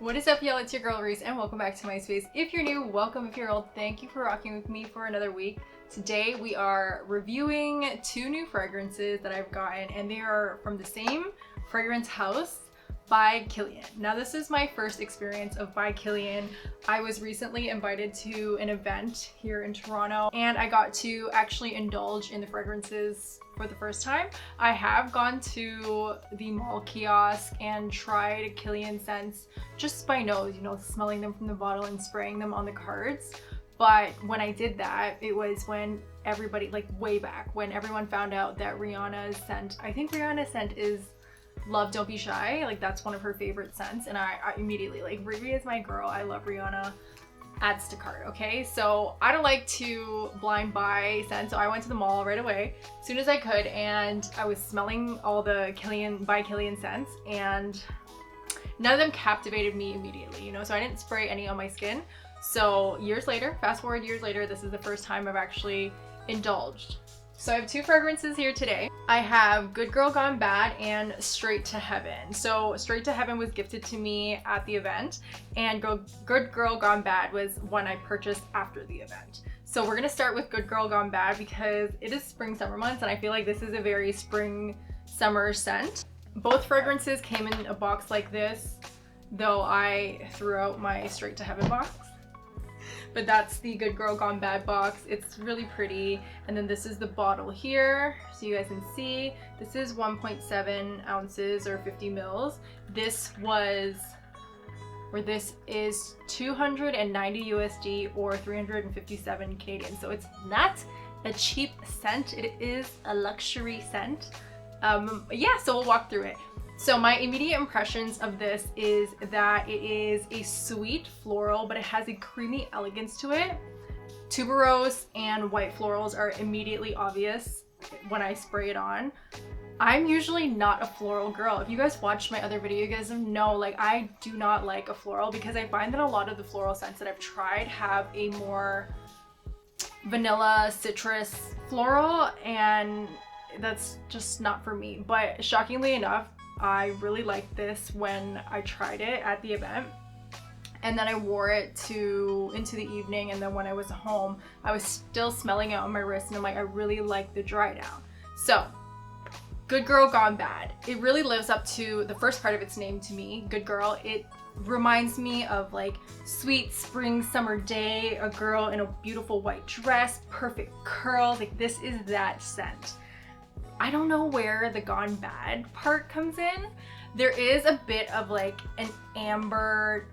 What is up, y'all? It's your girl Reese and welcome back to my space. If you're new, welcome. If you're old, thank you for rocking with me for another week. Today we are reviewing two new fragrances that I've gotten, and they are from the same fragrance house, By Kilian. Now this is my first experience of By Kilian. I was recently invited to an event here in Toronto and I got to actually indulge in the fragrances for the first time. I have gone to the mall kiosk and tried Kilian scents just by nose, smelling them from the bottle and spraying them on the cards. But when I did that, it was when everybody, like way back, when everyone found out that Rihanna's scent, I think Rihanna's scent is Love Don't Be Shy. Like that's one of her favorite scents, and I immediately, like, Riri is my girl, I love Rihanna, adds to cart. Okay, so I don't like to blind buy scents, so I went to the mall right away as soon as I could, and I was smelling all the By Kilian scents, and none of them captivated me immediately, so I didn't spray any on my skin. So years later, fast forward years later, this is the first time I've actually indulged. So I have two fragrances here today. I have Good Girl Gone Bad and Straight to Heaven. So Straight to Heaven was gifted to me at the event, and Good Girl Gone Bad was one I purchased after the event. So we're gonna start with Good Girl Gone Bad because it is spring summer months and I feel like this is a very spring summer scent. Both fragrances came in a box like this, though I threw out my Straight to Heaven box. But that's the Good Girl Gone Bad box. It's really pretty. And then this is the bottle here, so you guys can see. This is 1.7 ounces or 50 mils. This is 290 USD or 357 Canadian. So it's not a cheap scent. It is a luxury scent. Yeah, so we'll walk through it. So my immediate impressions of this is that it is a sweet floral, but it has a creamy elegance to it. Tuberose and white florals are immediately obvious when I spray it on. I'm usually not a floral girl. If you guys watched my other video, you guys know, like, I do not like a floral because I find that a lot of the floral scents that I've tried have a more vanilla citrus floral, and that's just not for me. But shockingly enough, I really liked this when I tried it at the event, and then I wore it into the evening, and then when I was home I was still smelling it on my wrist, and I'm like, I really like the dry down. So Good Girl Gone Bad, it really lives up to the first part of its name to me, Good Girl. It reminds me of like sweet spring summer day, a girl in a beautiful white dress, perfect curls. Like, this is that scent. I don't know where the Gone Bad part comes in. There is a bit of like an amber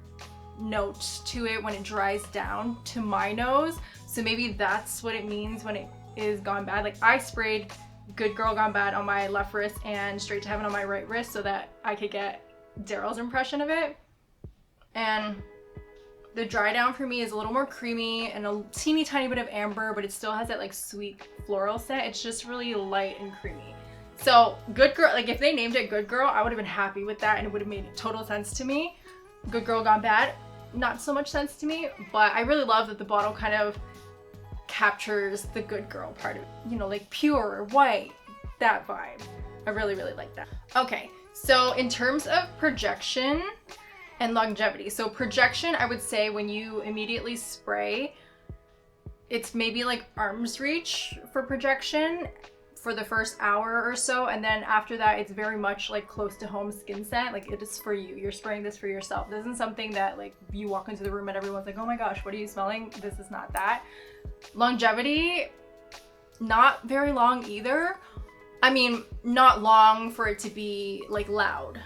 note to it when it dries down to my nose. So maybe that's what it means when it is Gone Bad. Like, I sprayed Good Girl Gone Bad on my left wrist and Straight to Heaven on my right wrist so that I could get Daryl's impression of it. And the dry down for me is a little more creamy and a teeny tiny bit of amber, but it still has that like sweet floral scent. It's just really light and creamy. So Good Girl, like, if they named it Good Girl, I would have been happy with that and it would have made total sense to me. Good Girl Gone Bad, not so much sense to me, but I really love that the bottle kind of captures the good girl part of it. Like pure, white, that vibe. I really, really like that. Okay, so in terms of projection and longevity. So projection, I would say when you immediately spray, it's maybe like arm's reach for projection for the first hour or so, and then after that it's very much like close to home skin scent. Like, it is for you. You're spraying this for yourself. This isn't something that like you walk into the room and everyone's like, oh my gosh, what are you smelling? This is not that. Longevity, not very long either. I mean, not long for it to be like loud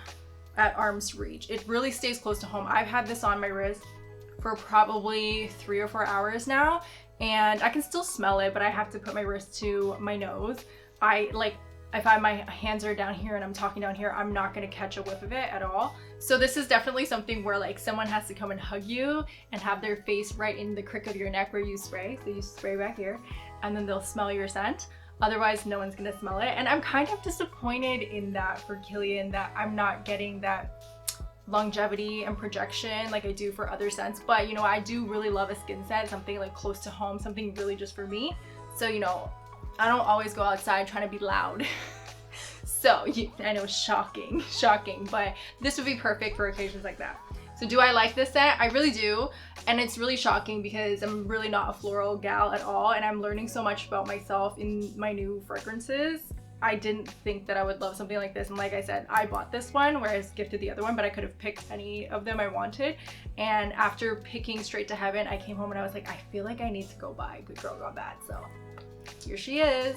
at arm's reach. It really stays close to home. I've had this on my wrist for probably 3 or 4 hours now, and I can still smell it, but I have to put my wrist to my nose. If my hands are down here and I'm talking down here, I'm not gonna catch a whiff of it at all. So this is definitely something where like someone has to come and hug you and have their face right in the crick of your neck where you spray. So you spray back here and then they'll smell your scent. Otherwise, no one's gonna smell it. And I'm kind of disappointed in that for Kilian, that I'm not getting that longevity and projection like I do for other scents. But I do really love a skin scent, something like close to home, something really just for me. So I don't always go outside trying to be loud. So I know, shocking, but this would be perfect for occasions like that. So do I like this scent? I really do. And it's really shocking because I'm really not a floral gal at all, and I'm learning so much about myself in my new fragrances. I didn't think that I would love something like this, and like I said, I bought this one, whereas gifted the other one, but I could have picked any of them I wanted. And after picking Straight to Heaven, I came home and I was like, I feel like I need to go buy Good Girl Gone Bad. So here she is.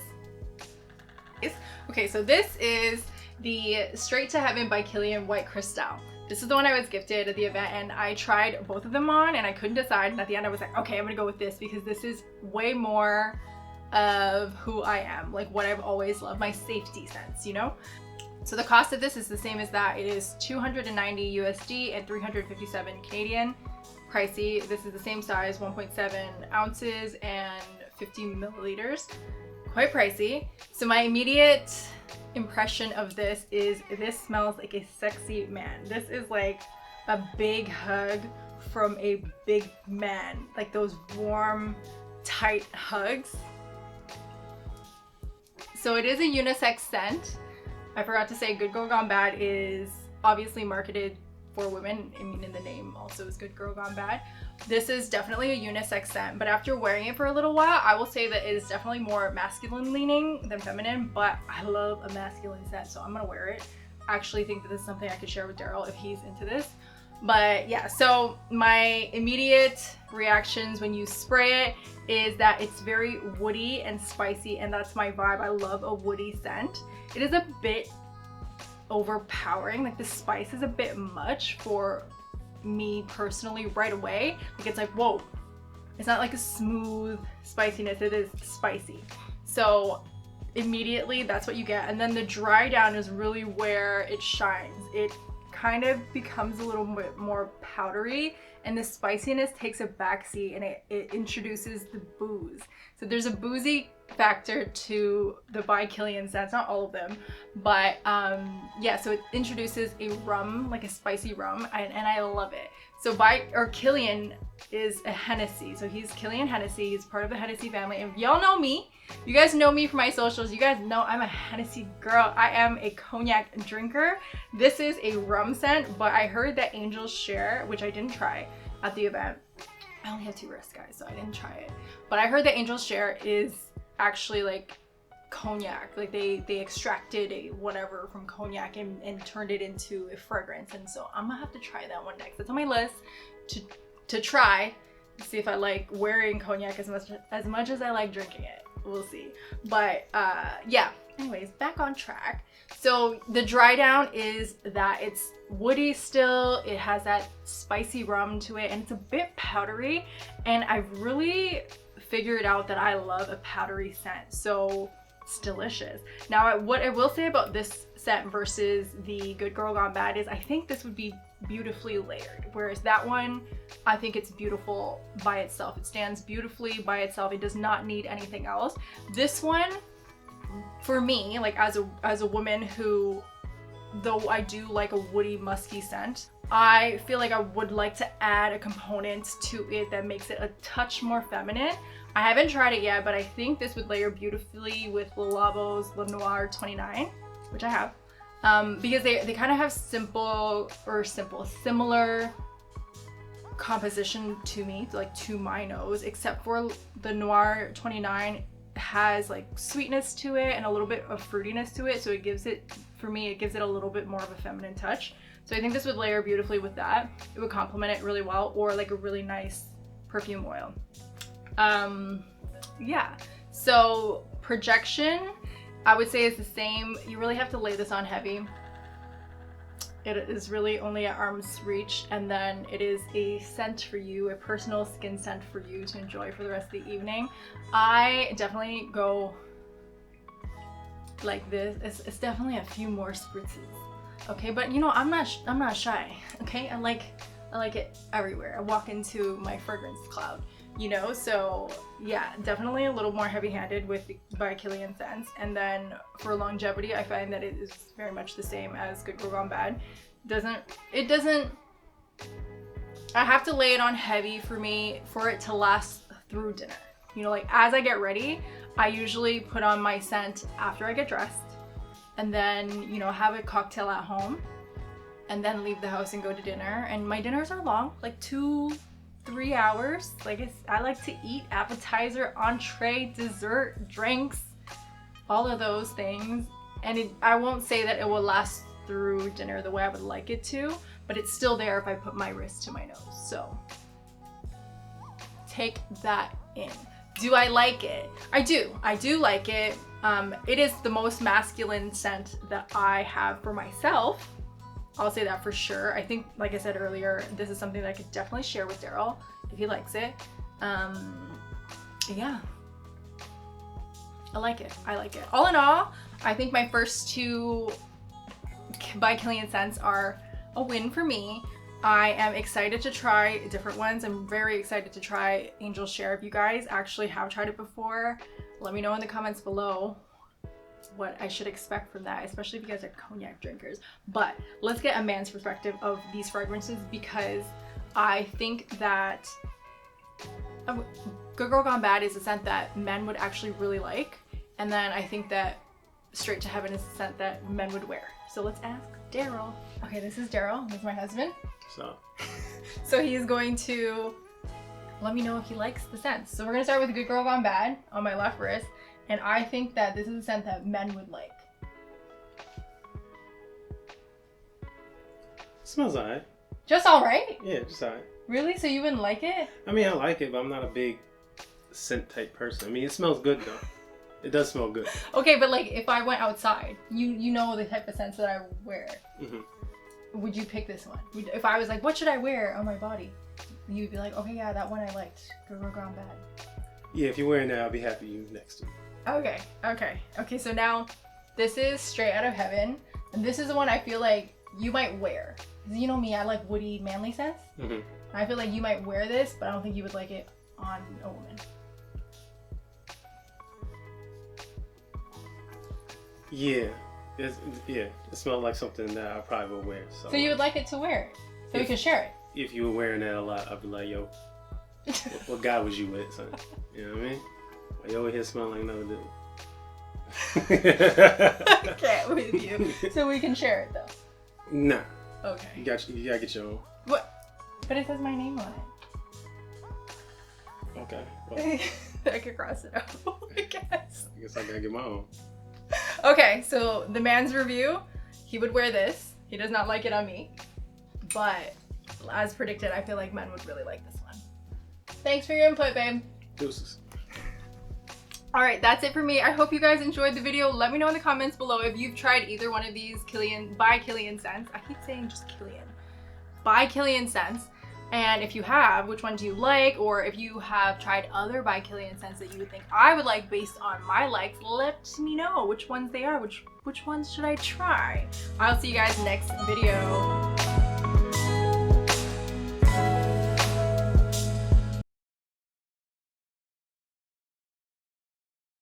Okay, so this is the Straight to Heaven by Kilian White Crystal. This is the one I was gifted at the event, and I tried both of them on and I couldn't decide, and at the end I was like, okay, I'm gonna go with this because this is way more of who I am, like what I've always loved, my safety sense, you know? So the cost of this is the same as that. It is 290 USD and 357 Canadian. Pricey. This is the same size, 1.7 ounces and 50 milliliters. Quite pricey. So my immediate impression of this is this smells like a sexy man. This is like a big hug from a big man, like those warm, tight hugs. So it is a unisex scent. I forgot to say Good Girl Gone Bad is obviously marketed for women. I mean, in the name also is Good Girl Gone Bad. This is definitely a unisex scent, but after wearing it for a little while, I will say that it is definitely more masculine leaning than feminine, but I love a masculine scent, so I'm gonna wear it. I actually think that this is something I could share with Daryl if he's into this. But yeah, so my immediate reactions when you spray it is that it's very woody and spicy, and that's my vibe. I love a woody scent. It is a bit overpowering, like the spice is a bit much for me personally right away. Like it's like, whoa, it's not like a smooth spiciness, it is spicy. So immediately that's what you get, and then the dry down is really where it shines. It kind of becomes a little bit more powdery, and the spiciness takes a backseat, and it introduces the booze. So there's a boozy factor to the By Kilian scents, not all of them, but yeah, so it introduces a rum, like a spicy rum, and I love it. So Kilian is a Hennessy, so he's Kilian Hennessy, he's part of the Hennessy family, and y'all know me, you guys know me from my socials, you guys know I'm a Hennessy girl. I am a cognac drinker. This is a rum scent, but I heard that Angel's Share, which I didn't try at the event, I only had 2 wrists, guys, so I didn't try it, but I heard that Angel's Share is actually like cognac, like they extracted a whatever from cognac and turned it into a fragrance, and so I'm gonna have to try that one next. It's on my list to try, see if I like wearing cognac as much as I like drinking it. We'll see. But yeah, anyways, back on track. So the dry down is that it's woody still, it has that spicy rum to it, and it's a bit powdery, and I've really figured out that I love a powdery scent, so it's delicious. Now what I will say about this scent versus the Good Girl Gone Bad is I think this would be beautifully layered, whereas that one, I think it's beautiful by itself. It stands beautifully by itself. It does not need anything else. This one, for me, like as a woman who, though I do like a woody musky scent, I feel like I would like to add a component to it that makes it a touch more feminine. I haven't tried it yet, but I think this would layer beautifully with Le Labo's Le Noir 29, which I have, because they kind of have similar composition to me, like to my nose, except for the Noir 29 has like sweetness to it and a little bit of fruitiness to it, so it gives it, for me, it gives it a little bit more of a feminine touch. So I think this would layer beautifully with that. It would complement it really well, or like a really nice perfume oil. Yeah, so projection, I would say is the same. You really have to lay this on heavy. It is really only at arm's reach, and then it is a scent for you, a personal skin scent for you to enjoy for the rest of the evening. I definitely go like this. It's definitely a few more spritzes. Okay, but you know, I'm not shy. Okay, I like it everywhere. I walk into my fragrance cloud, you know. So yeah, definitely a little more heavy-handed with the By Kilian scents. And then for longevity, I find that it is very much the same as Good Girl Gone Bad. It doesn't. I have to lay it on heavy for me for it to last through dinner. You know, like as I get ready, I usually put on my scent after I get dressed, and then, you know, have a cocktail at home, and then leave the house and go to dinner. And my dinners are long, like 2-3 hours. Like I like to eat appetizer, entree, dessert, drinks, all of those things. And I won't say that it will last through dinner the way I would like it to, but it's still there if I put my wrist to my nose. So take that in. Do I like it? I do like it. It is the most masculine scent that I have for myself. I'll say that for sure. I think, like I said earlier, this is something that I could definitely share with Daryl if he likes it. Yeah. I like it. All in all, I think my first 2 By Kilian scents are a win for me. I am excited to try different ones. I'm very excited to try Angel's Share. If you guys actually have tried it before, let me know in the comments below what I should expect from that, especially if you guys are cognac drinkers. But let's get a man's perspective of these fragrances, because I think that Good Girl Gone Bad is a scent that men would actually really like. And then I think that Straight to Heaven is a scent that men would wear. So let's ask Daryl. Okay, this is Daryl. This is my husband. So he's going to let me know if he likes the scents. So we're gonna start with Good Girl Gone Bad on my left wrist, and I think that this is a scent that men would like. Smells alright. Just alright? Yeah, just alright. Really? So you wouldn't like it? I mean, I like it, but I'm not a big scent type person. I mean, it smells good though. It does smell good. Okay, but like if I went outside, you know the type of scents that I would wear. Mm-hmm. Would you pick this one? If I was like, what should I wear on my body? You'd be like, okay, yeah, that one I liked. Good Girl Gone Bad. Yeah, if you're wearing that, I'll be happy you next to me. Okay, so now this is Straight Out of Heaven. And this is the one I feel like you might wear. Because you know me, I like woody, manly scents. Mm-hmm. I feel like you might wear this, but I don't think you would like it on a woman. Yeah. It smells like something that I probably would wear. So you would like it to wear it? So we can share it? If you were wearing that a lot, I'd be like, yo, what guy was you with, son? You know what I mean? Why you over here smell like another dude? I can't with you. So we can share it though? Nah. Okay. You gotta get your own. What? But it says my name on it. Okay. Well, I could cross it out, I guess. I guess I gotta get my own. Okay, so the man's review, he would wear this. He does not like it on me. But as predicted, I feel like men would really like this one. Thanks for your input, babe. Deuces. Alright, that's it for me. I hope you guys enjoyed the video. Let me know in the comments below if you've tried either one of these By Kilian scents. I keep saying just Kilian. By Kilian scents. And if you have, which one do you like? Or if you have tried other By Kilian scents that you would think I would like based on my likes, let me know which ones they are. Which ones should I try? I'll see you guys next video.